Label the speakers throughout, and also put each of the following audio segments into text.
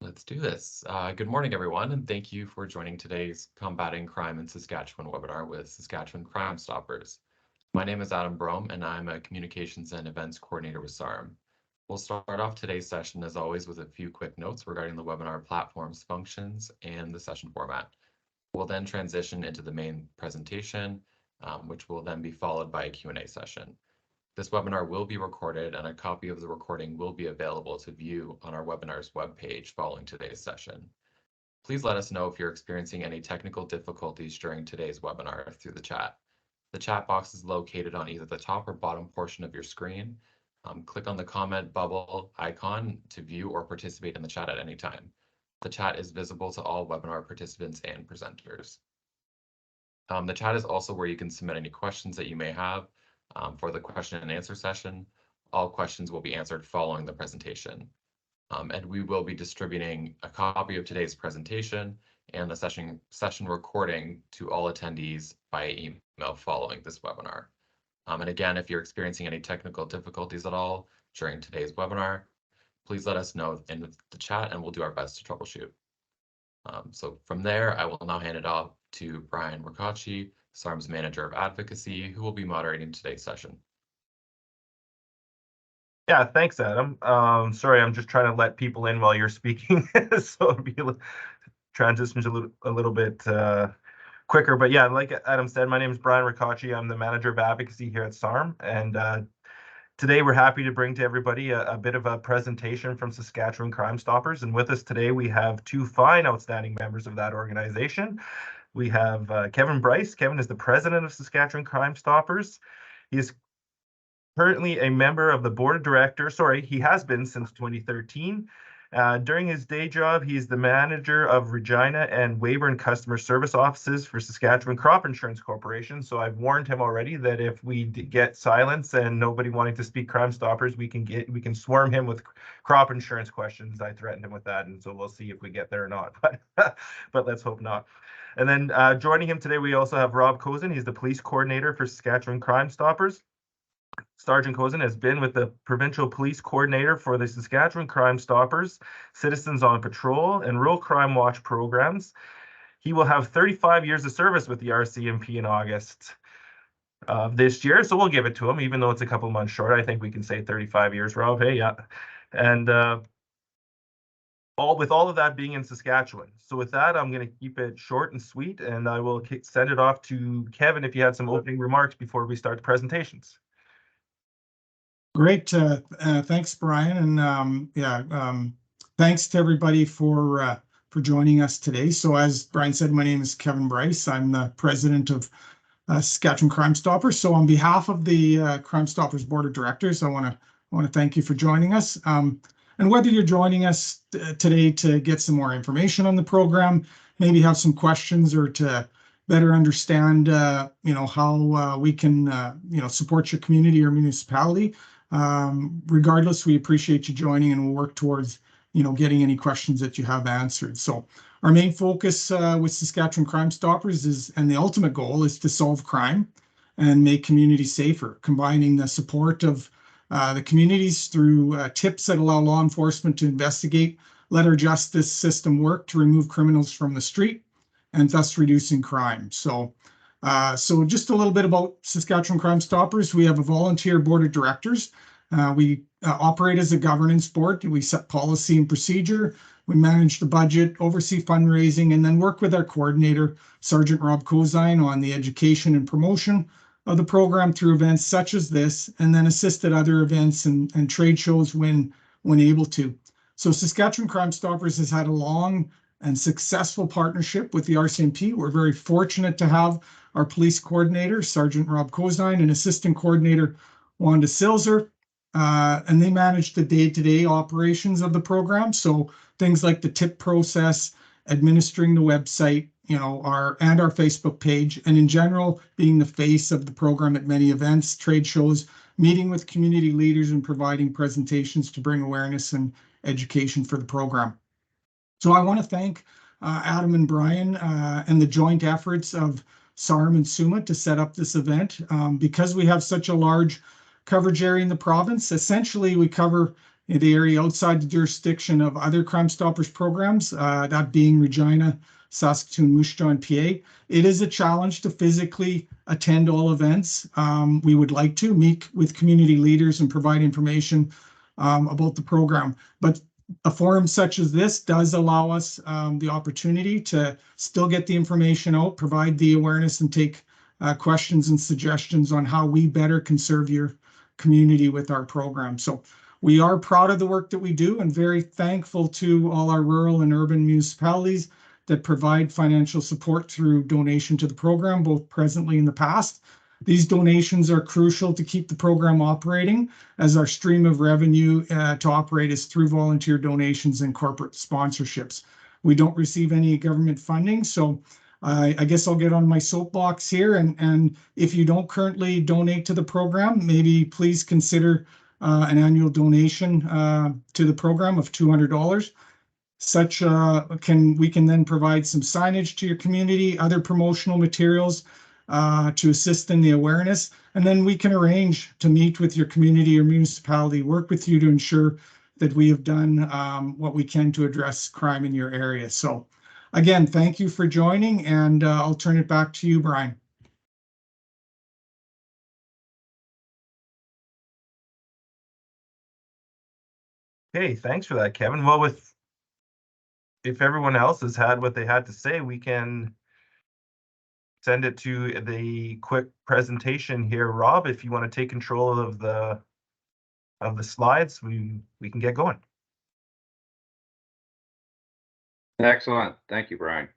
Speaker 1: Let's do this. Good morning, everyone, and thank you for joining today's Combating Crime in Saskatchewan webinar with Saskatchewan Crime Stoppers. My name is Adam Brome, and I'm a Communications and Events Coordinator with SARM. We'll start off today's session, as always, with a few quick notes regarding the webinar platform's functions and the session format. We'll then transition into the main presentation, which will then be followed by a Q&A session. This webinar will be recorded, and a copy of the recording will be available to view on our webinar's webpage following today's session. Please let us know if you're experiencing any technical difficulties during today's webinar through the chat. The chat box is located on either the top or bottom portion of your screen. Click on the comment bubble icon to view or participate in the chat at any time. The chat is visible to all webinar participants and presenters. The chat is also where you can submit any questions that you may have. For the question and answer session, all questions will be answered following the presentation. And we will be distributing a copy of today's presentation and the session recording to all attendees by email following this webinar. And again, if you're experiencing any technical difficulties at all during today's webinar, please let us know in the chat and we'll do our best to troubleshoot. So from there, I will now hand it off to Brian Ricacci, SARM's Manager of Advocacy, who will be moderating today's session.
Speaker 2: Yeah, thanks, Adam. Sorry, I'm just trying to let people in while you're speaking, so it'll be transitions a little bit quicker. But yeah, like Adam said, my name is Brian Ricacci. I'm the Manager of Advocacy here at SARM, and today we're happy to bring to everybody a bit of a presentation from Saskatchewan Crime Stoppers. And with us today, we have two fine, outstanding members of that organization. We have Kevin Bryce. Kevin is the president of Saskatchewan Crime Stoppers. He is currently a member of the board of directors. Sorry, he has been since 2013. During his day job, he's the manager of Regina and Weyburn customer service offices for Saskatchewan Crop Insurance Corporation. So I've warned him already that if we get silence and nobody wanting to speak Crime Stoppers, we can swarm him with crop insurance questions. I threatened him with that, and so we'll see if we get there or not. But let's hope not. And then joining him today, we also have Rob Cozen. He's the police coordinator for Saskatchewan Crime Stoppers. Sergeant Cozen has been with the Provincial Police Coordinator for the Saskatchewan Crime Stoppers, Citizens on Patrol, and Rural Crime Watch programs. He will have 35 years of service with the RCMP in August of this year, so we'll give it to him, even though it's a couple months short. I think we can say 35 years, Rob. Hey, yeah. And with all of that being in Saskatchewan. So with that, I'm going to keep it short and sweet, and I will send it off to Kevin if you had some opening remarks before we start the presentations.
Speaker 3: Great. Thanks, Brian. And thanks to everybody for joining us today. So as Brian said, my name is Kevin Bryce. I'm the president of Saskatchewan Crime Stoppers. So on behalf of the Crime Stoppers Board of Directors, I want to thank you for joining us. And whether you're joining us today to get some more information on the program, maybe have some questions, or to better understand, how we can, support your community or municipality. Regardless, we appreciate you joining, and we'll work towards, getting any questions that you have answered. So our main focus with Saskatchewan Crime Stoppers and the ultimate goal is to solve crime and make communities safer, combining the support of the communities through tips that allow law enforcement to investigate, let our justice system work to remove criminals from the street, and thus reducing crime. So just a little bit about Saskatchewan Crime Stoppers. We have a volunteer board of directors. We operate as a governance board. We set policy and procedure. We manage the budget, oversee fundraising, and then work with our coordinator, Sergeant Rob Cozen, on the education and promotion of the program through events such as this, and then assist at other events and trade shows when able to. So Saskatchewan Crime Stoppers has had a long and successful partnership with the RCMP. We're very fortunate to have our police coordinator, Sergeant Rob Cozen, and assistant coordinator, Wanda Silzer, and they manage the day-to-day operations of the program. So things like the tip process, administering the website, our Facebook page, and in general, being the face of the program at many events, trade shows, meeting with community leaders, and providing presentations to bring awareness and education for the program. So I want to thank Adam and Brian and the joint efforts of SARM and SUMA to set up this event. Because we have such a large coverage area in the province, essentially we cover in the area outside the jurisdiction of other Crime Stoppers programs, that being Regina, Saskatoon, Moose Jaw, and PA. It is a challenge to physically attend all events. We would like to meet with community leaders and provide information about the program, but a forum such as this does allow us the opportunity to still get the information out, provide the awareness, and take questions and suggestions on how we better can serve your community with our program. So we are proud of the work that we do and very thankful to all our rural and urban municipalities that provide financial support through donation to the program, both presently and in the past. These donations are crucial to keep the program operating, as our stream of revenue to operate is through volunteer donations and corporate sponsorships. We don't receive any government funding, so I guess I'll get on my soapbox here. And if you don't currently donate to the program, maybe please consider an annual donation to the program of $200. Such we can then provide some signage to your community, other promotional materials to assist in the awareness, and then we can arrange to meet with your community or municipality, work with you to ensure that we have done what we can to address crime in your area. So again, thank you for joining, and I'll turn it back to you, Brian.
Speaker 2: Hey, thanks for that, Kevin. Well, if everyone else has had what they had to say, we can send it to the quick presentation here. Rob, if you want to take control of the slides, we can get going.
Speaker 4: Excellent. Thank you, Brian.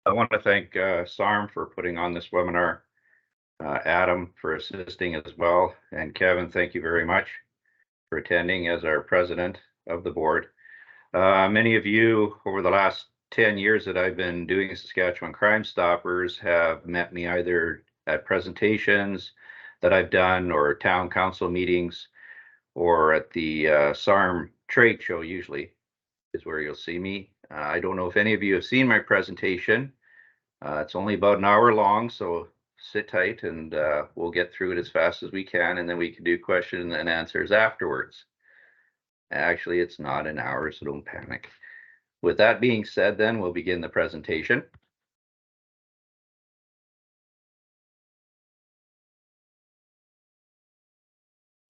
Speaker 4: I want to thank SARM for putting on this webinar, Adam for assisting as well, and Kevin, thank you very much for attending as our president of the board. Many of you over the last 10 years that I've been doing Saskatchewan Crime Stoppers have met me either at presentations that I've done or town council meetings or at the SARM trade show, usually is where you'll see me. I don't know if any of you have seen my presentation. It's only about an hour long, so sit tight and we'll get through it as fast as we can, and then we can do questions and answers afterwards. Actually, it's not an hour, so don't panic. With that being said, then we'll begin the presentation.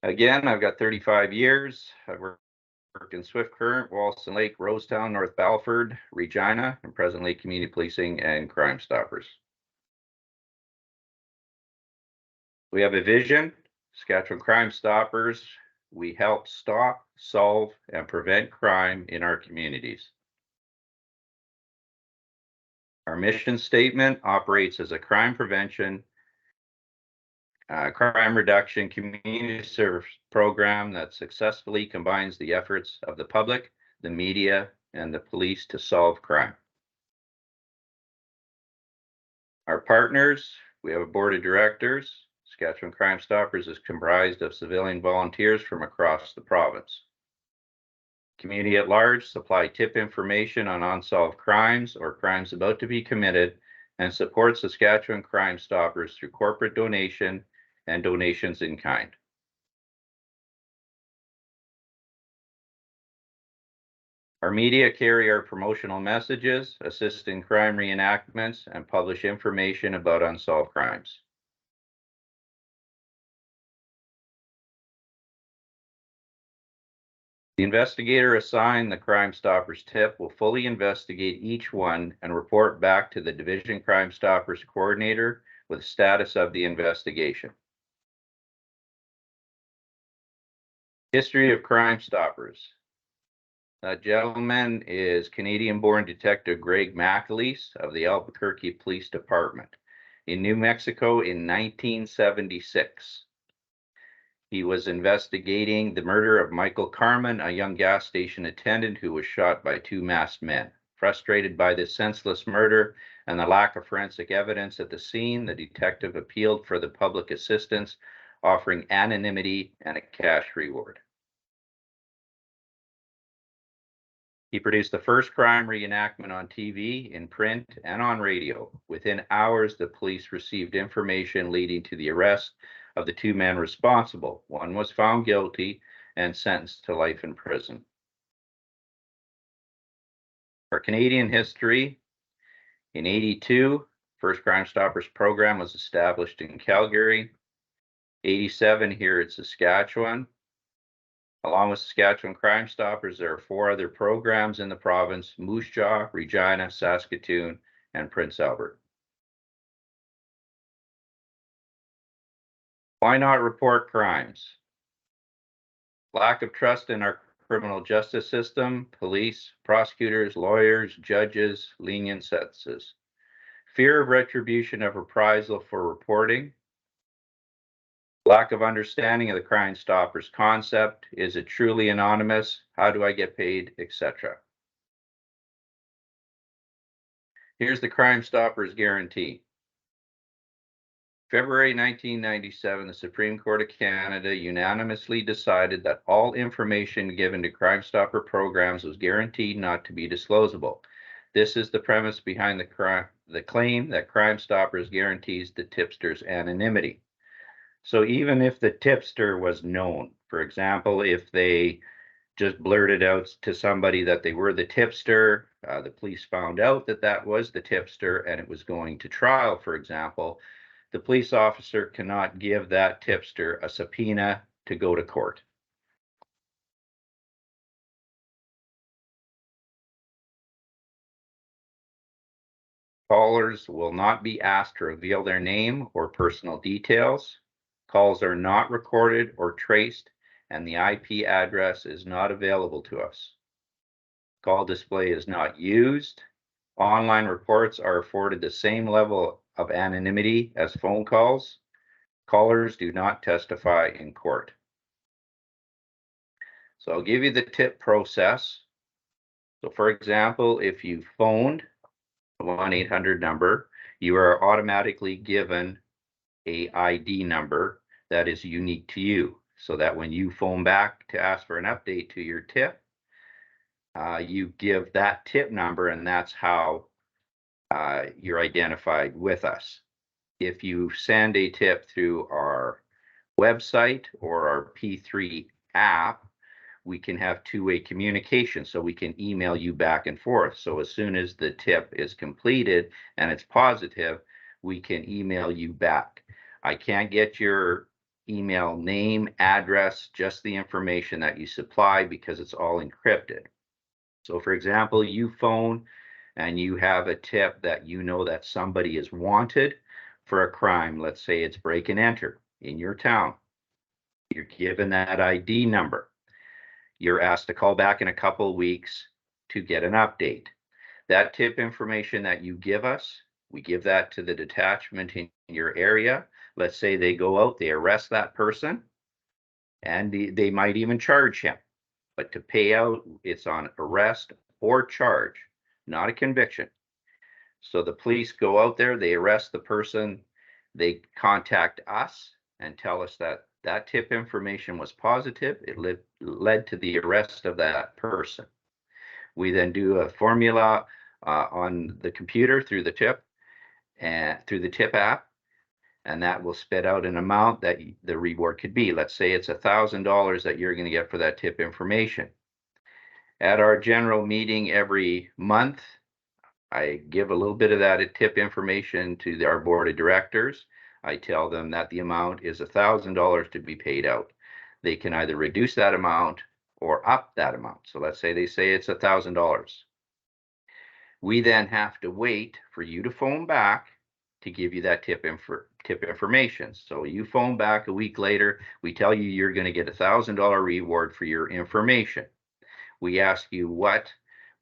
Speaker 4: Again, I've got 35 years. I've worked in Swift Current, Wollaston Lake, Rosetown, North Balford, Regina, and presently community policing and Crime Stoppers. We have a vision, Saskatchewan Crime Stoppers. We help stop, solve, and prevent crime in our communities. Our mission statement operates as a crime prevention, crime reduction community service program that successfully combines the efforts of the public, the media, and the police to solve crime. Our partners, we have a board of directors. Saskatchewan Crime Stoppers is comprised of civilian volunteers from across the province. Community at large supply tip information on unsolved crimes or crimes about to be committed and support Saskatchewan Crime Stoppers through corporate donation and donations in kind. Our media carry our promotional messages, assist in crime reenactments, and publish information about unsolved crimes. The investigator assigned the Crime Stoppers tip will fully investigate each one and report back to the Division Crime Stoppers coordinator with status of the investigation. History of Crime Stoppers. That gentleman is Canadian-born Detective Greg McAleese of the Albuquerque Police Department in New Mexico in 1976. He was investigating the murder of Michael Carmen, a young gas station attendant who was shot by two masked men. Frustrated by this senseless murder and the lack of forensic evidence at the scene, the detective appealed for the public assistance, offering anonymity and a cash reward. He produced the first crime reenactment on TV, in print, and on radio. Within hours, the police received information leading to the arrest of the two men responsible. One was found guilty and sentenced to life in prison. For Canadian history, in 82, first Crime Stoppers program was established in Calgary. 87 here in Saskatchewan. Along with Saskatchewan Crime Stoppers, there are 4 other programs in the province: Moose Jaw, Regina, Saskatoon, and Prince Albert. Why not report crimes? Lack of trust in our criminal justice system, police, prosecutors, lawyers, judges, lenient sentences. Fear of retribution of reprisal for reporting. Lack of understanding of the Crime Stoppers concept. Is it truly anonymous? How do I get paid, etc.? Here's the Crime Stoppers guarantee. February 1997, the Supreme Court of Canada unanimously decided that all information given to Crime Stopper programs was guaranteed not to be disclosable. This is the premise behind the claim that Crime Stoppers guarantees the tipster's anonymity. So even if the tipster was known, for example, if they just blurted out to somebody that they were the tipster, the police found out that that was the tipster and it was going to trial, for example, the police officer cannot give that tipster a subpoena to go to court. Callers will not be asked to reveal their name or personal details. Calls are not recorded or traced, and the IP address is not available to us. Call display is not used. Online reports are afforded the same level of anonymity as phone calls. Callers do not testify in court. So I'll give you the tip process. So for example, if you phoned the 1-800 number, you are automatically given a ID number that is unique to you, so that when you phone back to ask for an update to your tip, you give that tip number, and that's how you're identified with us. If you send a tip through our website or our P3 app, we can have two-way communication, so we can email you back and forth. So as soon as the tip is completed and it's positive, we can email you back. I can't get your email name, address, just the information that you supply, because it's all encrypted. So for example, you phone and you have a tip that you know that somebody is wanted for a crime. Let's say it's break and enter in your town. You're given that ID number. You're asked to call back in a couple of weeks to get an update. That tip information that you give us, we give that to the detachment in your area. Let's say they go out, they arrest that person, and they might even charge him. But to pay out, it's on arrest or charge, not a conviction. So the police go out there, they arrest the person, they contact us and tell us that that tip information was positive. It led to the arrest of that person. We then do a formula on the computer through the tip and through the tip app, and that will spit out an amount that the reward could be. Let's say it's $1,000 that you're going to get for that tip information. At our general meeting every month, I give a little bit of that tip information to our board of directors. I tell them that the amount is $1,000 to be paid out. They can either reduce that amount or up that amount. So let's say they say it's $1,000. We then have to wait for you to phone back to give you that tip information. So you phone back a week later, we tell you you're going to get $1,000 reward for your information. We ask you what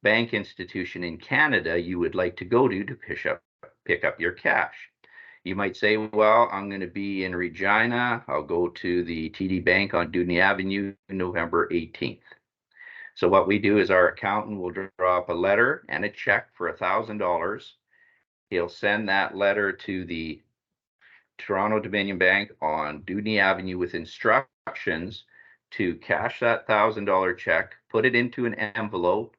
Speaker 4: bank institution in Canada you would like to go to pick up your cash. You might say, well, I'm going to be in Regina. I'll go to the TD Bank on Dewdney Avenue, November 18th. So what we do is our accountant will draw up a letter and a check for $1,000. He'll send that letter to the Toronto Dominion Bank on Dewdney Avenue with instructions to cash that $1,000 check, put it into an envelope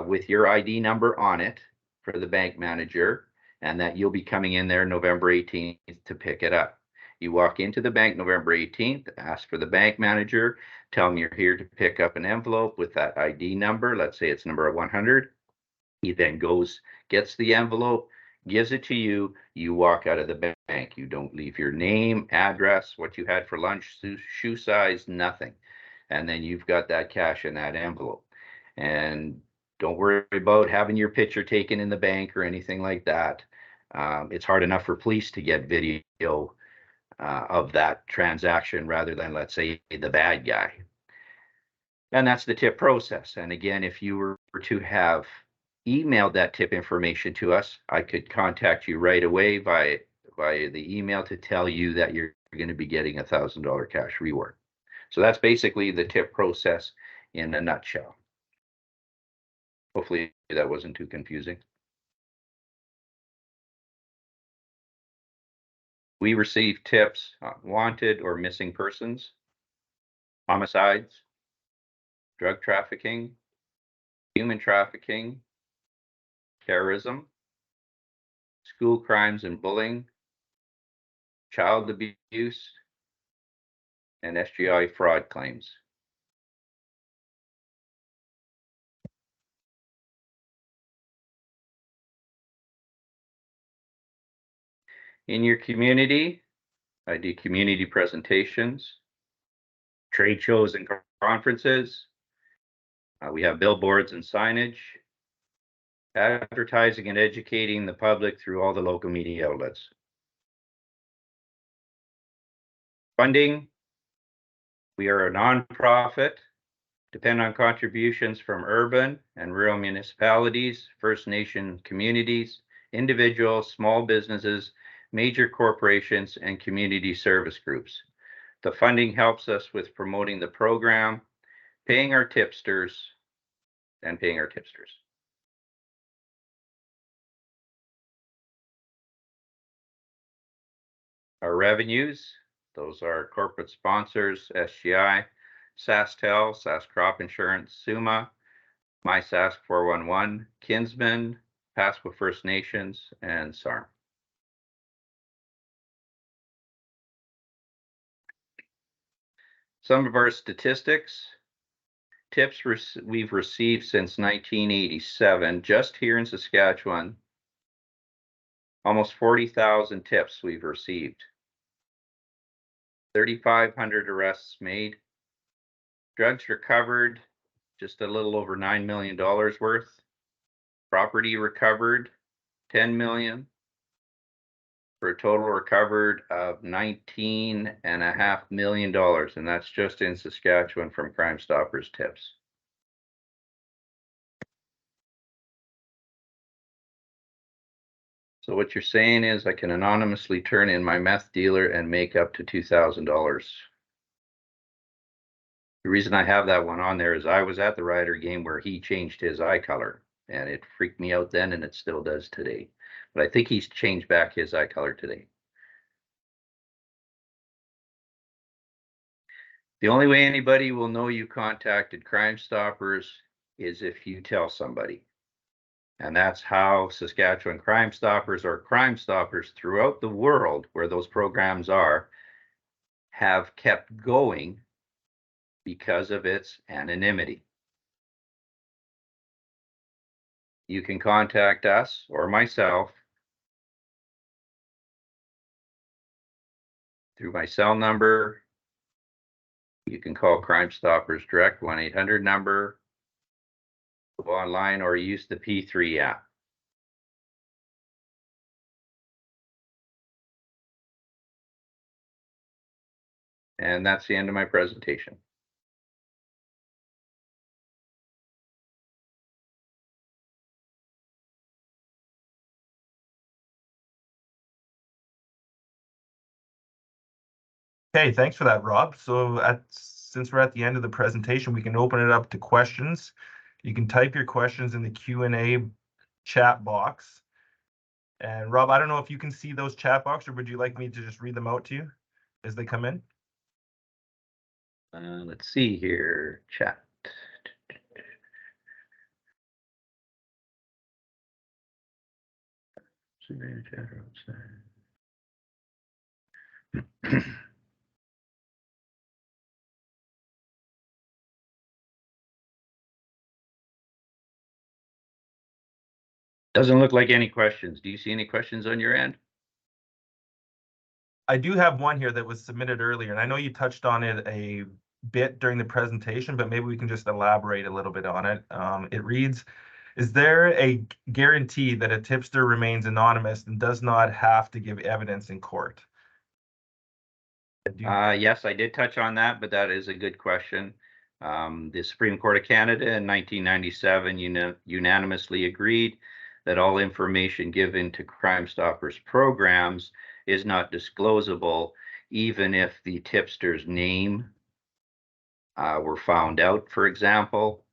Speaker 4: with your ID number on it for the bank manager, and that you'll be coming in there November 18th to pick it up. You walk into the bank November 18th, ask for the bank manager, tell him you're here to pick up an envelope with that ID number. Let's say it's number 100. He then goes, gets the envelope, gives it to you. You walk out of the bank. You don't leave your name, address, what you had for lunch, shoe size, nothing. And then you've got that cash in that envelope. And don't worry about having your picture taken in the bank or anything like that. It's hard enough for police to get video of that transaction rather than, let's say, the bad guy. And that's the tip process. And again, if you were to have emailed that tip information to us, I could contact you right away via the email to tell you that you're going to be getting a $1,000 cash reward. So that's basically the tip process in a nutshell. Hopefully that wasn't too confusing. We receive tips on wanted or missing persons, homicides, drug trafficking, human trafficking, terrorism, school crimes and bullying, child abuse, and SGI fraud claims. In your community, I do community presentations, trade shows and conferences. We have billboards and signage, advertising and educating the public through all the local media outlets. Funding, we are a nonprofit, depend on contributions from urban and rural municipalities, First Nation communities, individuals, small businesses, major corporations, and community service groups. The funding helps us with promoting the program, paying our tipsters, and paying our tipsters. Our revenues, those are corporate sponsors, SGI, SaskTel, Sask Crop Insurance, SUMA, MySask 411, Kinsman, Pasqua First Nations, and SARM. Some of our statistics, tips we've received since 1987, just here in Saskatchewan, almost 40,000 tips we've received. 3,500 arrests made. Drugs recovered, just a little over $9 million worth. Property recovered, $10 million. For a total recovered of $19.5 million, and that's just in Saskatchewan from Crime Stoppers tips. So what you're saying is I can anonymously turn in my meth dealer and make up to $2,000. The reason I have that one on there is I was at the Ryder game where he changed his eye color, and it freaked me out then, and it still does today. But I think he's changed back his eye color today. The only way anybody will know you contacted Crime Stoppers is if you tell somebody. And that's how Saskatchewan Crime Stoppers or Crime Stoppers throughout the world where those programs are have kept going because of its anonymity. You can contact us or myself through my cell number. You can call Crime Stoppers direct 1-800 number, go online, or use the P3 app. And that's the end of my presentation.
Speaker 2: Okay, thanks for that, Rob. So since we're at the end of the presentation, we can open it up to questions. You can type your questions in the Q&A chat box. And Rob, I don't know if you can see those chat box, or would you like me to just read them out to you as they come in?
Speaker 4: Let's see here, chat. Doesn't look like any questions. Do you see any questions on your end?
Speaker 2: I do have one here that was submitted earlier, and I know you touched on it a bit during the presentation, but maybe we can just elaborate a little bit on it. It reads, is there a guarantee that a tipster remains anonymous and does not have to give evidence in court?
Speaker 4: Yes, I did touch on that, but that is a good question. The Supreme Court of Canada in 1997 unanimously agreed that all information given to Crime Stoppers programs is not disclosable, even if the tipster's name were found out, for example,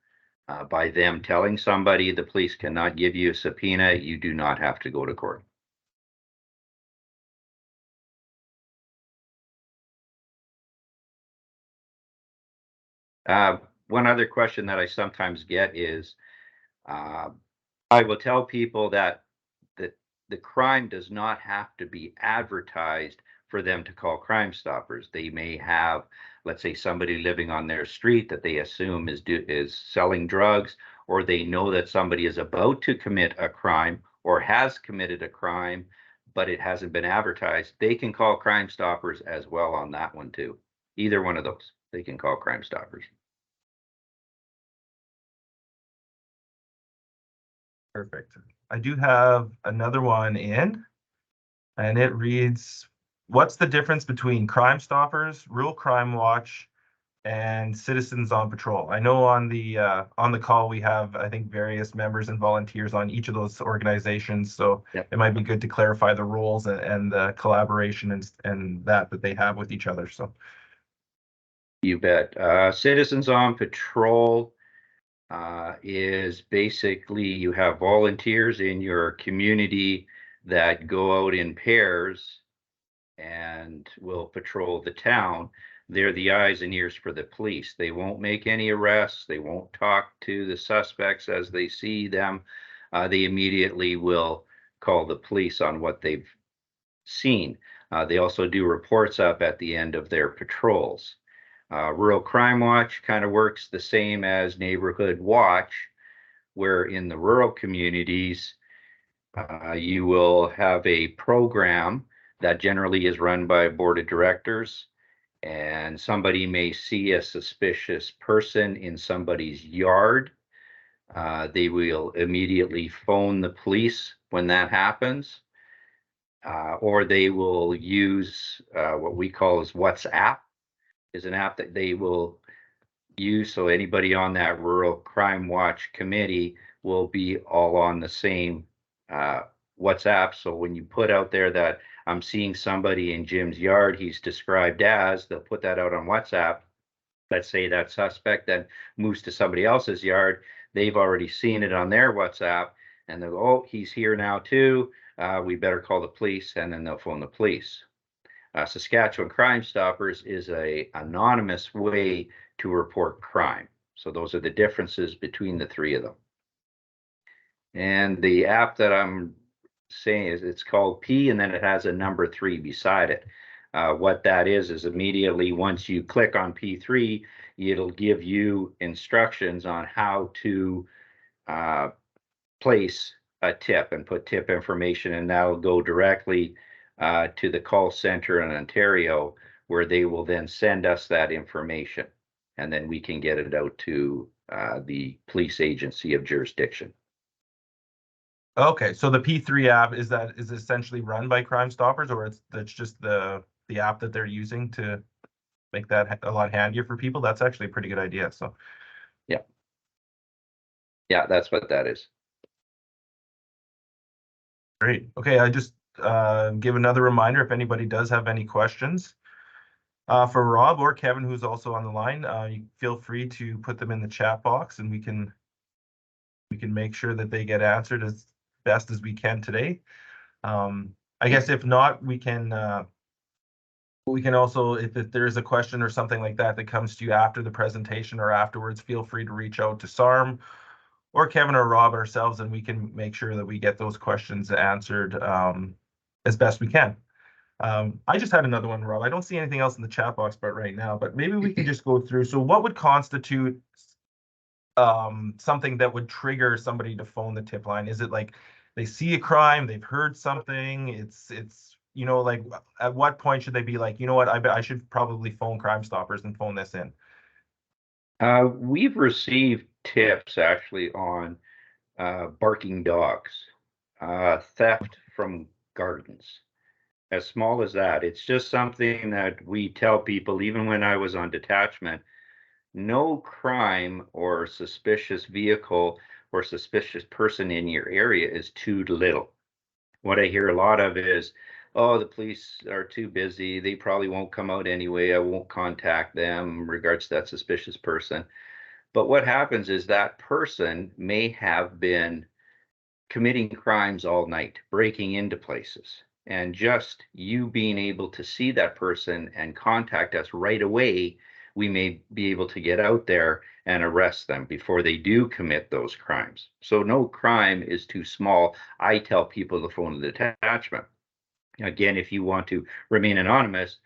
Speaker 4: by them telling somebody. The police cannot give you a subpoena. You do not have to go to court. One other question that I sometimes get is, I will tell people that the crime does not have to be advertised for them to call Crime Stoppers. They may have, let's say, somebody living on their street that they assume is selling drugs, or they know that somebody is about to commit a crime or has committed a crime, but it hasn't been advertised. They can call Crime Stoppers as well on that one too. Either one of those, they can call Crime Stoppers.
Speaker 2: Perfect. I do have another one in, and it reads, what's the difference between Crime Stoppers, Rural Crime Watch, and Citizens on Patrol? I know on the call we have, I think, various members and volunteers on each of those organizations, so
Speaker 4: Yep.
Speaker 2: It might be good to clarify the roles and the collaboration and that they have with each other. So
Speaker 4: You bet. Citizens on Patrol is basically you have volunteers in your community that go out in pairs and will patrol the town. They're the eyes and ears for the police. They won't make any arrests. They won't talk to the suspects as they see them. They immediately will call the police on what they've seen. They also do reports up at the end of their patrols. Rural Crime Watch kind of works the same as Neighborhood Watch, where in the rural communities, you will have a program that generally is run by a board of directors, and somebody may see a suspicious person in somebody's yard. They will immediately phone the police when that happens, or they will use what we call as WhatsApp, is an app that they will use, so anybody on that Rural Crime Watch committee will be all on the same WhatsApp. So when you put out there that I'm seeing somebody in Jim's yard, he's described as, they'll put that out on WhatsApp. Let's say that suspect then moves to somebody else's yard. They've already seen it on their WhatsApp, and they'll go, oh, he's here now too. We better call the police, and then they'll phone the police. Saskatchewan Crime Stoppers is a anonymous way to report crime. So those are the differences between the three of them. And the app that I'm saying is, it's called P, and then it has a number 3 beside it. What that is immediately once you click on P3, it'll give you instructions on how to place a tip and put tip information, and that'll go directly to the call center in Ontario, where they will then send us that information, and then we can get it out to the police agency of jurisdiction.
Speaker 2: okay, so the P3 app is essentially run by Crime Stoppers, or that's just the app that they're using to make that a lot handier for people? That's actually a pretty good idea. So
Speaker 4: yeah, that's what that is.
Speaker 2: great. Okay, I just give another reminder, if anybody does have any questions for Rob or Kevin, who's also on the line, you feel free to put them in the chat box, and we can make sure that they get answered as best as we can today. I guess if not, we can also, if there is a question or something like that that comes to you after the presentation or afterwards, feel free to reach out to SARM or Kevin or Rob ourselves, and we can make sure that we get those questions answered as best we can. I just had another one, Rob. I don't see anything else in the chat box but right now, but maybe we can just go through. So what would constitute something that would trigger somebody to phone the tip line? Is it like they see a crime, they've heard something, it's you know, like at what point should they be like, you know what, I should probably phone Crime Stoppers and phone this in?
Speaker 4: We've received tips actually on barking dogs, theft from gardens, as small as that. It's just something that we tell people, even when I was on detachment, no crime or suspicious vehicle or suspicious person in your area is too little. What I hear a lot of is, oh, the police are too busy. They probably won't come out anyway. I won't contact them in regards to that suspicious person. But what happens is that person may have been committing crimes all night, breaking into places. And just you being able to see that person and contact us right away, we may be able to get out there and arrest them before they do commit those crimes. So no crime is too small. I tell people to phone the detachment. Again, if you want to remain anonymous,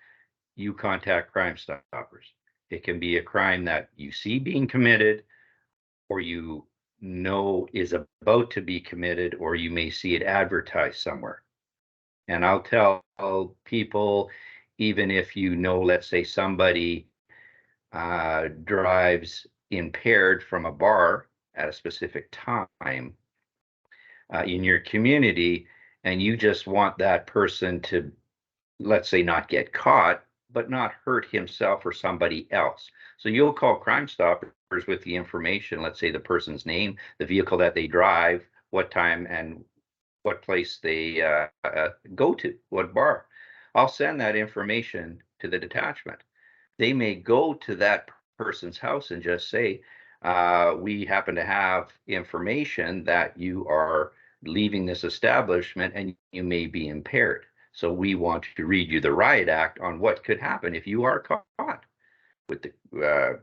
Speaker 4: you contact Crime Stoppers. It can be a crime that you see being committed, or you know is about to be committed, or you may see it advertised somewhere. And I'll tell people, even if you know, let's say somebody drives impaired from a bar at a specific time in your community, and you just want that person to, let's say, not get caught, but not hurt himself or somebody else. So you'll call Crime Stoppers with the information, let's say the person's name, the vehicle that they drive, what time and what place they go to, what bar. I'll send that information to the detachment. They may go to that person's house and just say, we happen to have information that you are leaving this establishment and you may be impaired. So we want to read you the riot act on what could happen if you are caught with the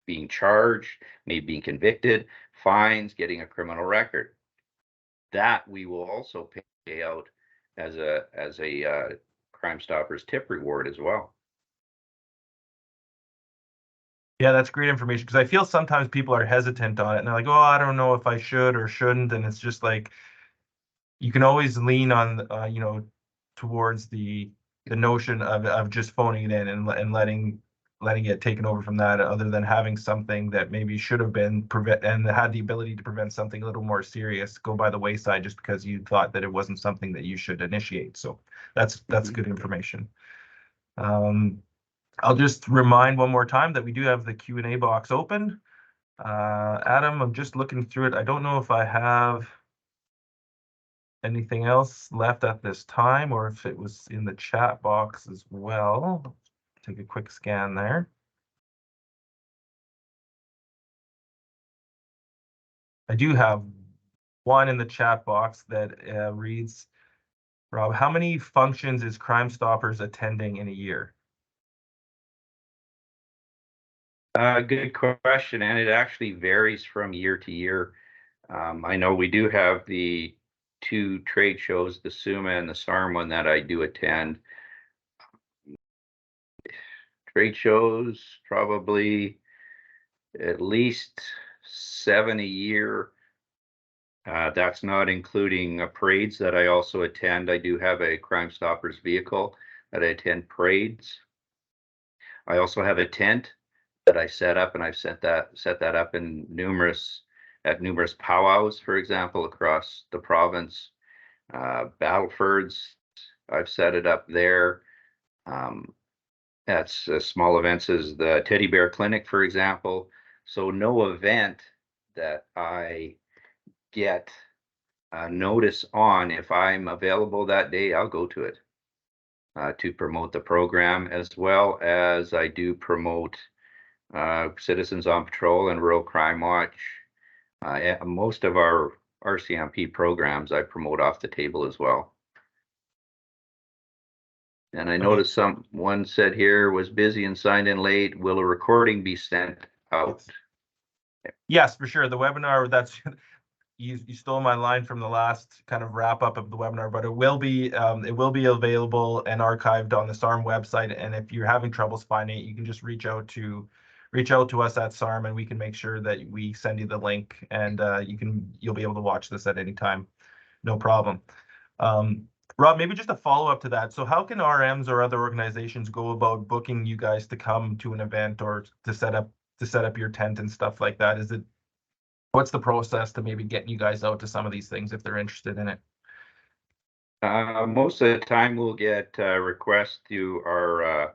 Speaker 4: being charged, maybe being convicted, fines, getting a criminal record. That we will also pay out as a Crime Stoppers tip reward as well.
Speaker 2: Yeah, that's great information, because I feel sometimes people are hesitant on it and they're like, oh, I don't know if I should or shouldn't. And it's just like, you can always lean on, you know, towards the notion of just phoning it in and letting it taken over from that, other than having something that maybe should have been prevent and had the ability to prevent something a little more serious go by the wayside just because you thought that it wasn't something that you should initiate. So that's good information. I'll just remind one more time that we do have the Q&A box open. Adam, I'm just looking through it. I don't know if I have anything else left at this time, or if it was in the chat box as well. Take a quick scan there. I do have one in the chat box that reads, Rob, how many functions is Crime Stoppers attending in a year?
Speaker 4: Good question, and it actually varies from year to year. I know we do have the two trade shows, the SUMA and the SARM one, that I do attend. Trade shows, probably at least 7 a year. That's not including parades that I also attend. I do have a Crime Stoppers vehicle that I attend parades. I also have a tent that I set up, and I've set that up in numerous powwows, for example, across the province. Battlefords, I've set it up there. That's small events as the Teddy Bear Clinic, for example. So no event that I get notice on, if I'm available that day, I'll go to it to promote the program, as well as I do promote Citizens on Patrol and Rural Crime Watch. Most of our RCMP programs I promote off the table as well. And I noticed someone said here was busy and signed in late. Will a recording be sent out?
Speaker 2: Yes, for sure. The webinar, that's you stole my line from the last kind of wrap up of the webinar, but it will be available and archived on the SARM website. And if you're having troubles finding it, you can just reach out to us at SARM, and we can make sure that we send you the link, and you'll be able to watch this at any time, no problem. Rob, maybe just a follow up to that. So how can RMs or other organizations go about booking you guys to come to an event or to set up your tent and stuff like that? What's the process to maybe getting you guys out to some of these things if they're interested in it?
Speaker 4: Most of the time we'll get requests through our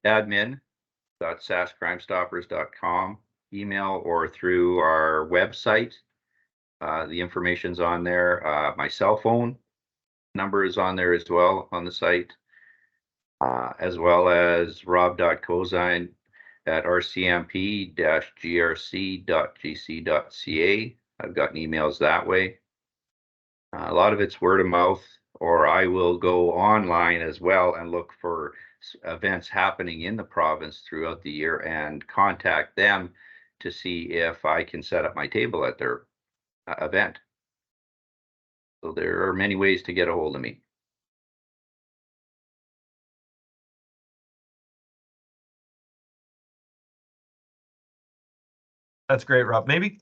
Speaker 4: admin.saskcrimestoppers.com email or through our website. The information's on there. My cell phone number is on there as well on the site, as well as rob.cozine at rcmp-grc.gc.ca. I've gotten emails that way. A lot of it's word of mouth, or I will go online as well and look for events happening in the province throughout the year and contact them to see if I can set up my table at their event. So there are many ways to get a hold of me.
Speaker 2: That's great, Rob. Maybe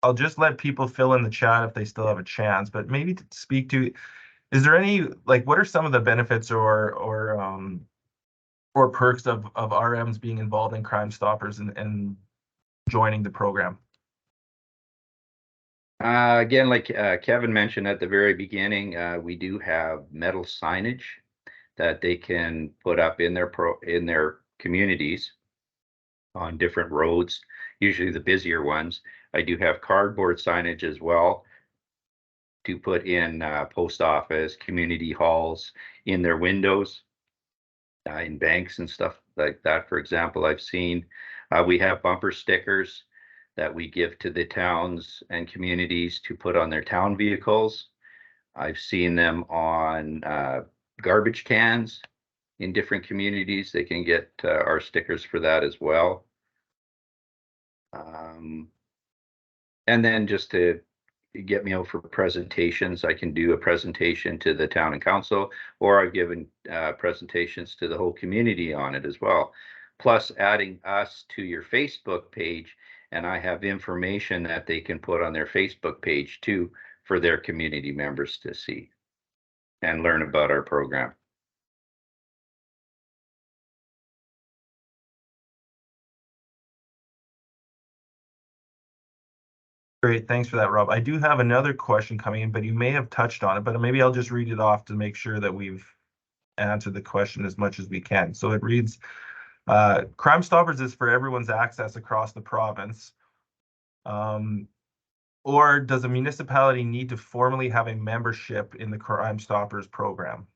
Speaker 2: I'll just let people fill in the chat if they still have a chance, but maybe to speak to, is there any, like, what are some of the benefits or perks of RMs being involved in Crime Stoppers and joining the program?
Speaker 4: Again, like Kevin mentioned at the very beginning, we do have metal signage that they can put up in their communities on different roads, usually the busier ones. I do have cardboard signage as well to put in post office, community halls, in their windows, in banks and stuff like that. For example, I've seen we have bumper stickers that we give to the towns and communities to put on their town vehicles. I've seen them on garbage cans in different communities. They can get our stickers for that as well. And then just to get me out for presentations, I can do a presentation to the town and council, or I've given presentations to the whole community on it as well. Plus adding us to your Facebook page, and I have information that they can put on their Facebook page too for their community members to see and learn about our program.
Speaker 2: Great, thanks for that, Rob. I do have another question coming in, but you may have touched on it, but maybe I'll just read it off to make sure that we've answered the question as much as we can. So it reads, Crime Stoppers is for everyone's access across the province. Or does a municipality need to formally have a membership in the Crime Stoppers program?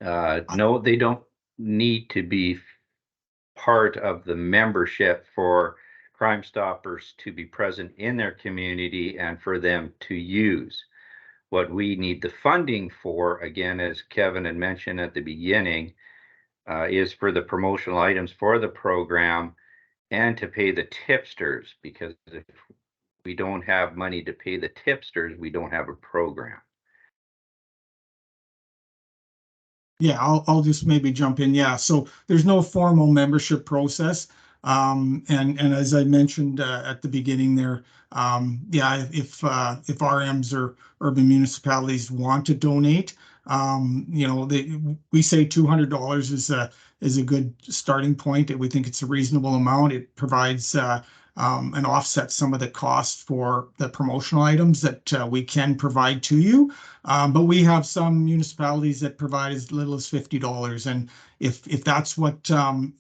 Speaker 4: No, they don't need to be part of the membership for Crime Stoppers to be present in their community and for them to use. What we need the funding for, again, as Kevin had mentioned at the beginning, is for the promotional items for the program and to pay the tipsters, because if we don't have money to pay the tipsters, we don't have a program.
Speaker 3: Yeah, I'll just maybe jump in. Yeah, so there's no formal membership process. And as I mentioned at the beginning there, yeah, if RMs or urban municipalities want to donate, you know, we say $200 is a good starting point. We think it's a reasonable amount. It provides and offsets some of the costs for the promotional items that we can provide to you. But we have some municipalities that provide as little as $50, and if that's what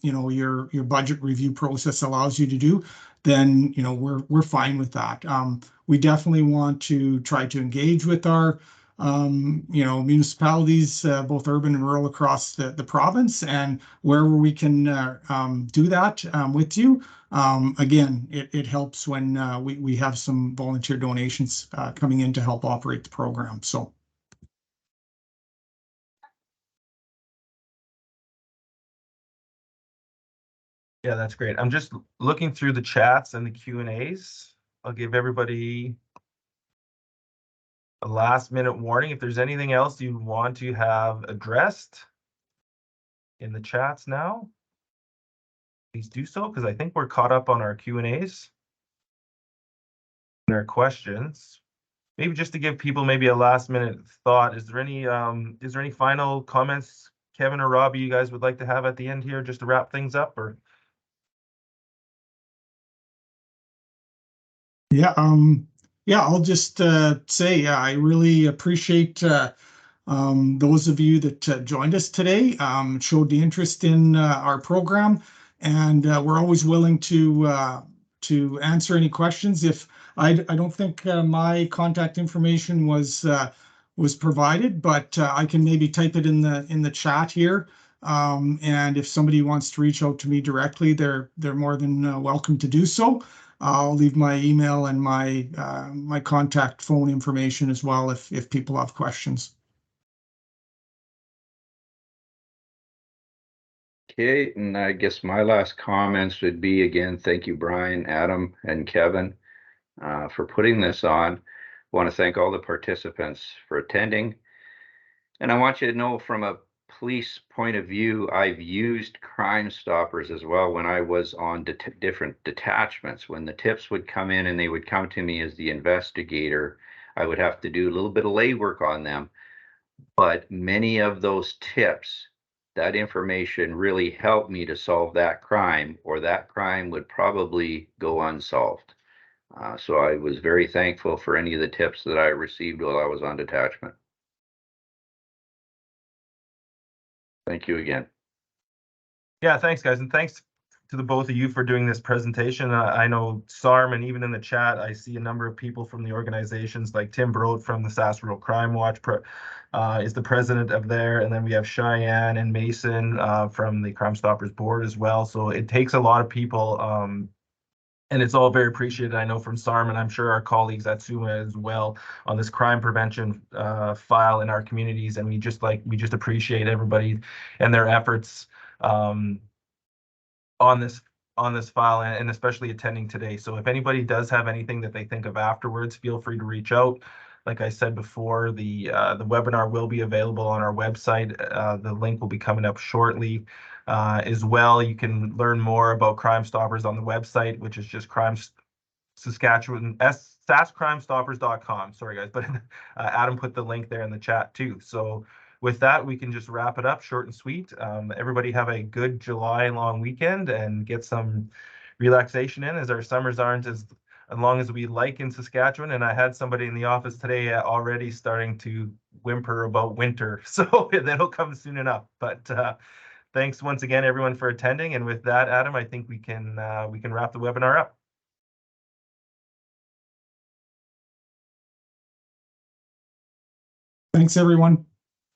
Speaker 3: you know, your budget review process allows you to do, then you know we're fine with that. We definitely want to try to engage with our you know, municipalities, both urban and rural across the province, and wherever we can do that with you. Again, it helps when we have some volunteer donations coming in to help operate the program. So.
Speaker 2: Yeah, that's great. I'm just looking through the chats and the Q&As. I'll give everybody a last minute warning. If there's anything else you want to have addressed in the chats now, please do so, because I think we're caught up on our Q&As and our questions. Maybe just to give people maybe a last minute thought, is there any final comments, Kevin or Robbie, you guys would like to have at the end here just to wrap things up? Or
Speaker 3: I'll just say I really appreciate those of you that joined us today, showed the interest in our program, and we're always willing to answer any questions. If I don't think my contact information was provided, but I can maybe type it in the chat here. And if somebody wants to reach out to me directly, they're more than welcome to do so. I'll leave my email and my contact phone information as well if people have questions.
Speaker 4: Okay, and I guess my last comments would be, again, thank you, Brian, Adam, and Kevin, for putting this on. I want to thank all the participants for attending. And I want you to know, from a police point of view, I've used Crime Stoppers as well when I was on different detachments. When the tips would come in and they would come to me as the investigator, I would have to do a little bit of legwork on them. But many of those tips, that information really helped me to solve that crime, or that crime would probably go unsolved. So I was very thankful for any of the tips that I received while I was on detachment. Thank you again.
Speaker 2: yeah, thanks guys, and thanks to the both of you for doing this presentation. I know SARM, and even in the chat, I see a number of people from the organizations, like Tim Broad from the Saskatchewan Crime Watch is the president of there, and then we have Cheyenne and Mason from the Crime Stoppers board as well. So it takes a lot of people, and it's all very appreciated, I know, from SARM, and I'm sure our colleagues at SUMA as well, on this crime prevention file in our communities. And we just appreciate everybody and their efforts on this file, and especially attending today. So if anybody does have anything that they think of afterwards, feel free to reach out. Like I said before, the webinar will be available on our website. The link will be coming up shortly. As well, you can learn more about Crime Stoppers on the website, which is just saskcrimestoppers.com. Sorry guys, but Adam put the link there in the chat too. So with that, we can just wrap it up short and sweet. Everybody have a good July long weekend and get some relaxation in, as our summers aren't as long as we like in Saskatchewan. And I had somebody in the office today already starting to whimper about winter, so that'll come soon enough. But thanks once again, everyone, for attending. And with that, Adam, I think we can wrap the webinar up.
Speaker 3: Thanks, everyone.